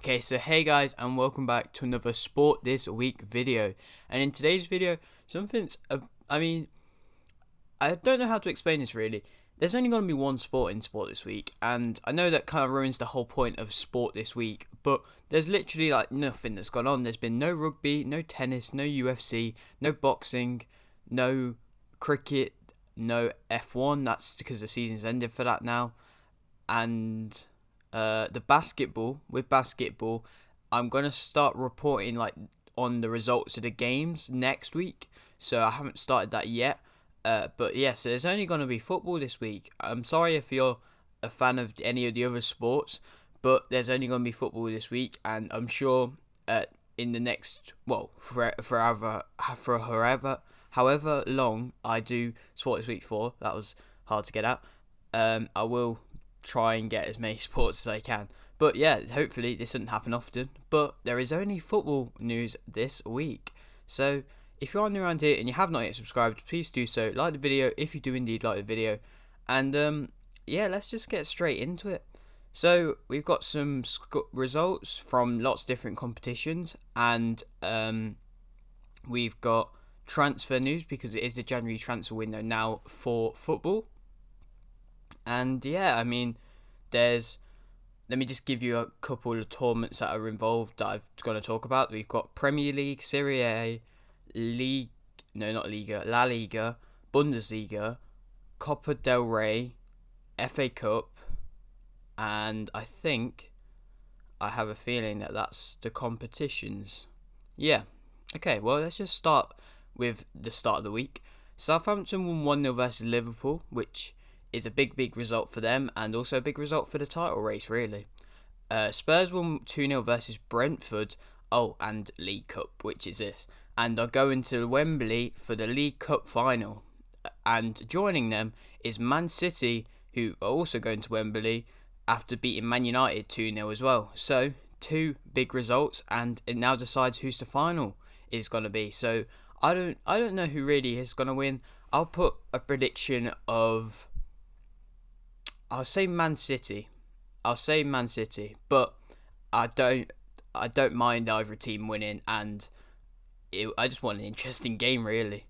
Okay, so hey guys, and welcome back to another Sport This Week video. And in today's video, something's, I don't know how to explain this really. There's only going to be one sport in Sport This Week, and I know that kind of ruins the whole point of Sport This Week, but there's literally like nothing that's gone on. There's been no rugby, no tennis, no UFC, no boxing, no cricket, no F1, that's because the season's ended for that now, and the basketball, I'm gonna start reporting like on the results of the games next week. So I haven't started that yet. But yeah, so there's only gonna be football this week. I'm sorry if you're a fan of any of the other sports, but there's only gonna be football this week, and I'm sure in the next however long I do Sport This Week for, that was hard to get out. I will try and get as many sports as I can. But yeah, hopefully this doesn't happen often. But there is only football news this week. So if you're new around here and you have not yet subscribed, please do so. Like the video if you do indeed like the video. And yeah, let's just get straight into it. So we've got some results from lots of different competitions, and we've got transfer news because it is the January transfer window now for football. And yeah, I mean, let me just give you a couple of tournaments that are involved that I've got to talk about. We've got Premier League, Serie A, La Liga, Bundesliga, Copa del Rey, FA Cup, and I think I have a feeling that that's the competitions. Yeah. Okay, well, let's just start with the start of the week. Southampton won 1-0 versus Liverpool, which is a big result for them, and also a big result for the title race, really. Spurs won 2-0 versus Brentford. Oh, and League Cup, which is this. And are going to Wembley for the League Cup final. And joining them is Man City, who are also going to Wembley after beating Man United 2-0 as well. So, two big results, and it now decides who's the final is going to be. So, I don't know who really is going to win. I'll put a prediction of, I'll say Man City, but I don't mind either team winning, and I just want an interesting game, really.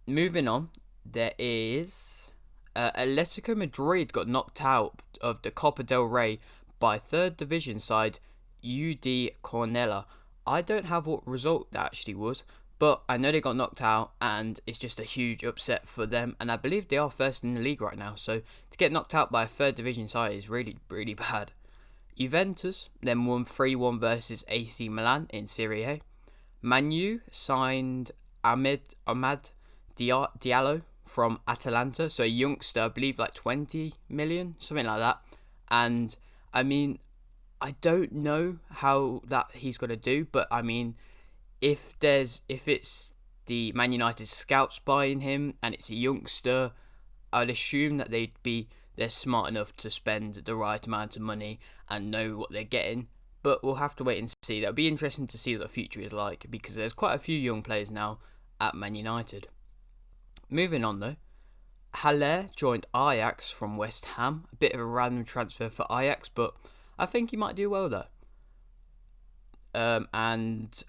Moving on, there is Atletico Madrid got knocked out of the Copa del Rey by third division side UD Cornella. I don't have what result that actually was, but I know they got knocked out, and it's just a huge upset for them. And I believe they are first in the league right now, so to get knocked out by a third division side is really bad. Juventus then won 3-1 versus AC Milan in Serie A. Man U signed Amad Diallo from Atalanta, so a youngster, I believe like 20 million, something like that. And I mean, I don't know how that he's going to do, but I mean, if it's the Man United scouts buying him and it's a youngster, I'd assume that they're smart enough to spend the right amount of money and know what they're getting. But we'll have to wait and see. That'll be interesting to see what the future is like, because there's quite a few young players now at Man United. Moving on though, Haller joined Ajax from West Ham. A bit of a random transfer for Ajax, but I think he might do well though. And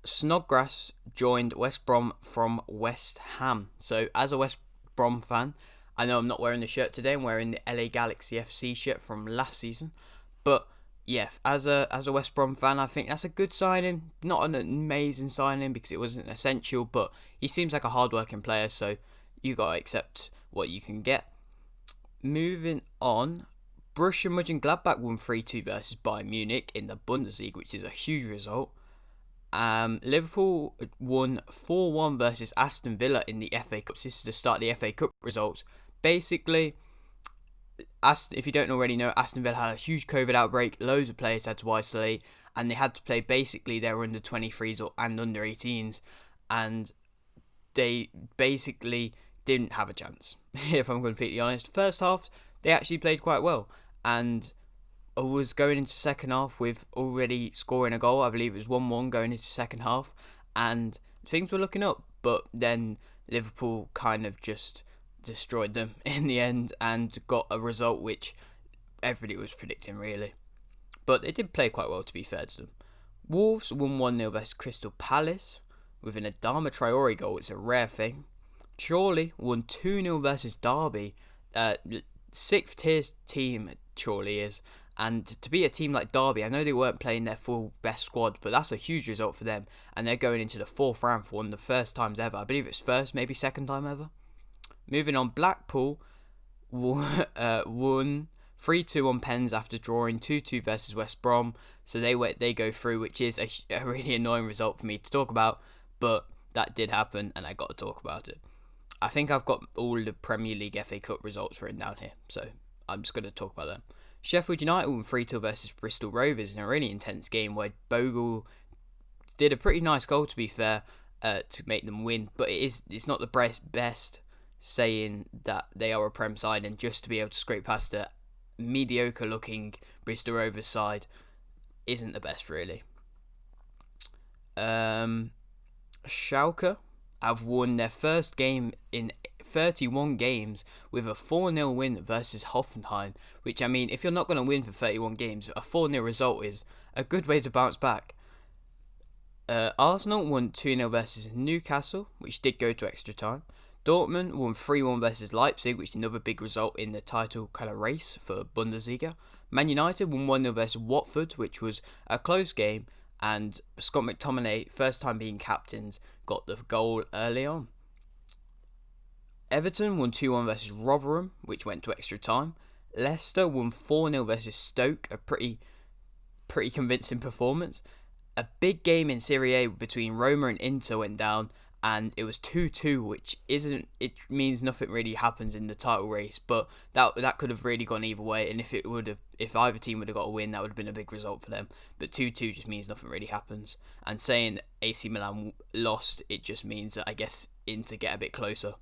Snodgrass joined West Brom from West Ham. So as a West Brom fan, I know I'm not wearing the shirt today. I'm wearing the LA Galaxy FC shirt from last season. But yeah, as a West Brom fan, I think that's a good signing. Not an amazing signing because it wasn't essential, but he seems like a hard-working player, so you got to accept what you can get. Moving on, Borussia Mönchengladbach won 3-2 versus Bayern Munich in the Bundesliga, which is a huge result. Liverpool won 4-1 versus Aston Villa in the FA Cup. This is the start of the FA Cup results. Basically, if you don't already know, Aston Villa had a huge COVID outbreak. Loads of players had to isolate, and they had to play basically their under 23s and under 18s, and they basically didn't have a chance. If I'm completely honest, first half they actually played quite well, and I was going into second half with already scoring a goal. I believe it was 1-1 going into second half, and things were looking up. But then Liverpool kind of just destroyed them in the end and got a result which everybody was predicting, really. but they did play quite well, to be fair to them. Wolves won 1-0 versus Crystal Palace with an Adama Traore goal. It's a rare thing. Chorley won 2-0 versus Derby. 6th tier team Chorley is. And to be a team like Derby, I know they weren't playing their full best squad, but that's a huge result for them. And they're going into the 4th round for one of the first times ever. I believe it's first, maybe second time ever. Moving on, Blackpool won 3-2 on pens after drawing 2-2 versus West Brom. So they go through, which is a really annoying result for me to talk about. But that did happen, and I got to talk about it. I think I've got all the Premier League FA Cup results written down here, so I'm just going to talk about them. Sheffield United won 3-2 versus Bristol Rovers in a really intense game where Bogle did a pretty nice goal, to be fair, to make them win. But it's not the best saying that they are a Prem side, and just to be able to scrape past a mediocre-looking Bristol Rovers side isn't the best, really. Schalke have won their first game in 31 games with a 4-0 win versus Hoffenheim, which, I mean, if you're not going to win for 31 games, a 4-0 result is a good way to bounce back. Arsenal won 2-0 versus Newcastle, which did go to extra time. Dortmund won 3-1 versus Leipzig, which is another big result in the title kind of race for Bundesliga. Man United won 1-0 versus Watford, which was a close game, and Scott McTominay, first time being captains, got the goal early on. Everton won 2-1 versus Rotherham, which went to extra time. Leicester won 4-0 versus Stoke, a pretty convincing performance. A big game in Serie A between Roma and Inter went down, and it was 2-2, which it means nothing really happens in the title race, but that could have really gone either way, and if either team would have got a win, that would have been a big result for them. But 2-2 just means nothing really happens, and saying AC Milan lost, it just means that I guess Inter get a bit closer.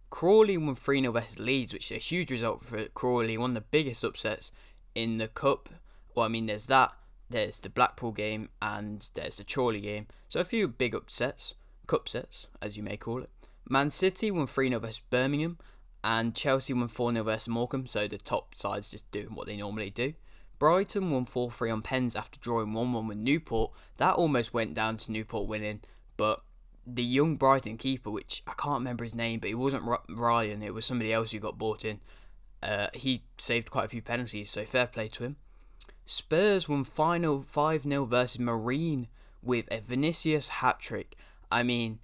Crawley won 3-0 versus Leeds, which is a huge result for Crawley, one of the biggest upsets in the Cup. Well, I mean, there's the Blackpool game, and there's the Chorley game, so a few big upsets. Cup sets, as you may call it. Man City won 3-0 versus Birmingham, and Chelsea won 4-0 versus Morecambe, so the top sides just doing what they normally do. Brighton won 4-3 on pens after drawing 1-1 with Newport. That almost went down to Newport winning, but the young Brighton keeper, which I can't remember his name, but it wasn't Ryan, it was somebody else who got bought in. He saved quite a few penalties, so fair play to him. Spurs won 5-0 versus Marine with a Vinicius hat-trick. I mean,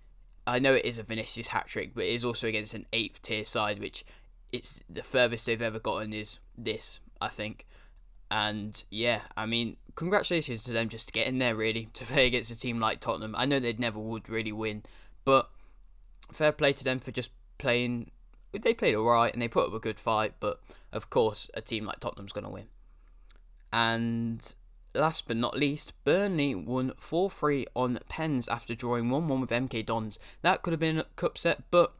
I know it is a Vinicius hat-trick, but it is also against an 8th tier side, which it's the furthest they've ever gotten is this, I think. And yeah, I mean, congratulations to them just to get in there, really, to play against a team like Tottenham. I know they never would really win, but fair play to them for just playing. They played alright and they put up a good fight, but of course, a team like Tottenham's going to win. And last but not least, Burnley won 4-3 on pens after drawing 1-1 with MK Dons. That could have been a cup set, but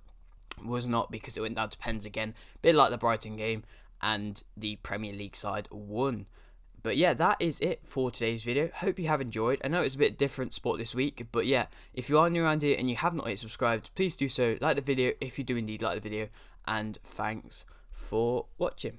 was not because it went down to pens again. Bit like the Brighton game, and the Premier League side won. But yeah, that is it for today's video. Hope you have enjoyed. I know it's a bit different sport this week, but yeah, if you are new around here and you have not yet subscribed, please do so. Like the video if you do indeed like the video, and thanks for watching.